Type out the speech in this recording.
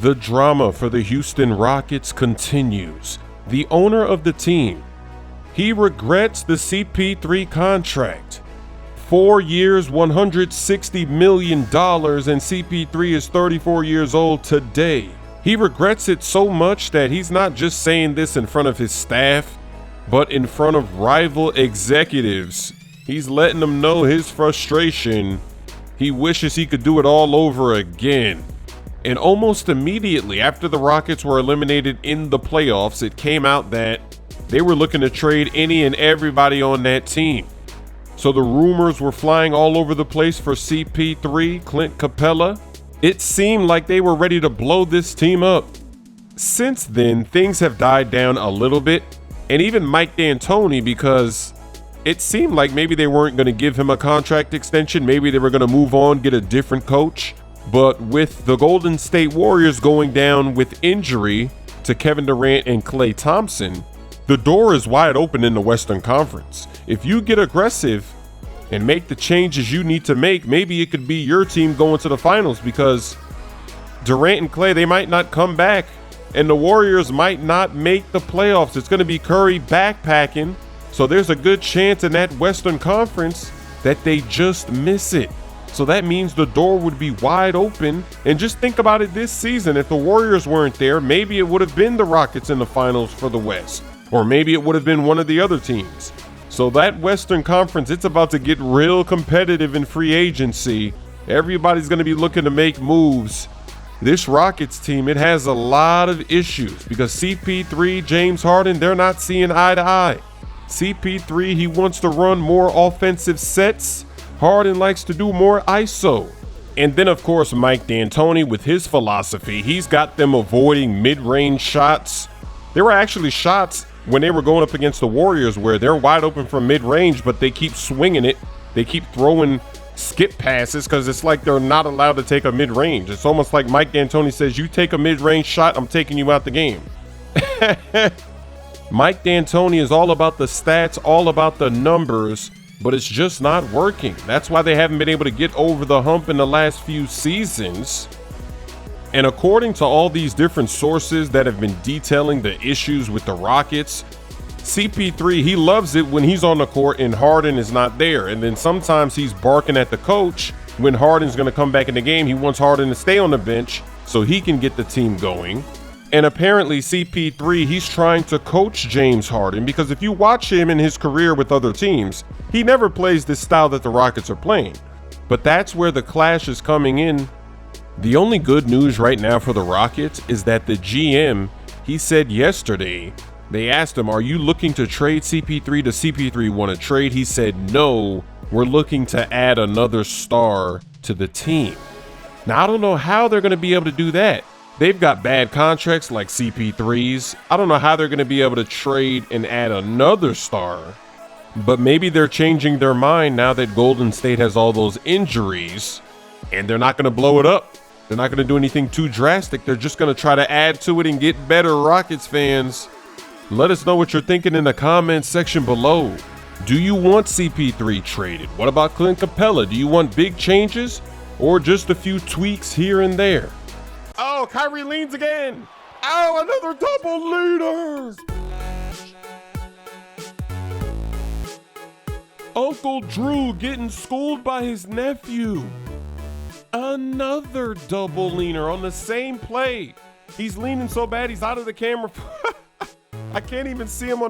The drama for the Houston Rockets continues. The owner of the team, he regrets the CP3 contract. 4 years, $160 million, and CP3 is 34 years old today. He regrets it so much that he's not just saying this in front of his staff, but in front of rival executives. He's letting them know his frustration. He wishes he could do it all over again. And almost immediately after the Rockets were eliminated in the playoffs, it came out that they were looking to trade any and everybody on that team. So the rumors were flying all over the place for CP3, Clint Capella. It seemed like they were ready to blow this team up. Since then, things have died down a little bit, and even Mike D'Antoni, because it seemed like maybe they weren't going to give him a contract extension. Maybe they were going to move on, get a different coach. But with the Golden State Warriors going down with injury to Kevin Durant and Klay Thompson, the door is wide open in the Western Conference. If you get aggressive and make the changes you need to make, maybe it could be your team going to the finals, because Durant and Klay, they might not come back, and the Warriors might not make the playoffs. It's going to be Curry backpacking, so there's a good chance in that Western Conference that they just miss it. So that means the door would be wide open. And just think about it this season. If the Warriors weren't there, maybe it would have been the Rockets in the finals for the West. Or maybe it would have been one of the other teams. So that Western Conference, it's about to get real competitive in free agency. Everybody's going to be looking to make moves. This Rockets team, it has a lot of issues because CP3, James Harden, they're not seeing eye to eye. CP3, he wants to run more offensive sets. Harden likes to do more ISO. And then, of course, Mike D'Antoni with his philosophy, he's got them avoiding mid-range shots. There were actually shots when they were going up against the Warriors where they're wide open from mid-range, but they keep swinging it. They keep throwing skip passes because it's like they're not allowed to take a mid-range. It's almost like Mike D'Antoni says, you take a mid-range shot, I'm taking you out the game. Mike D'Antoni is all about the stats, all about the numbers, but it's just not working. That's why they haven't been able to get over the hump in the last few seasons. And according to all these different sources that have been detailing the issues with the Rockets, CP3, he loves it when he's on the court and Harden is not there. And then sometimes he's barking at the coach when Harden's going to come back in the game. He wants Harden to stay on the bench so he can get the team going. And apparently CP3, he's trying to coach James Harden, because if you watch him in his career with other teams, he never plays this style that the Rockets are playing. But that's where the clash is coming in. The only good news right now for the Rockets is that the GM, he said yesterday, they asked him, are you looking to trade CP3? Does CP3 want to trade? He said, no, we're looking to add another star to the team. Now, I don't know how they're going to be able to do that. They've got bad contracts like CP3's. I don't know how they're going to be able to trade and add another star. But maybe they're changing their mind now that Golden State has all those injuries, and they're not going to blow it up. They're not going to do anything too drastic. They're just going to try to add to it and get better. Rockets fans, let us know what you're thinking in the comments section below. Do you want CP3 traded? What about Clint Capella? Do you want big changes or just a few tweaks here and there? Oh, Kyrie leans again. Oh, another double leader. Uncle Drew getting schooled by his nephew. Another double leaner on the same play. He's leaning so bad he's out of the camera. I can't even see him on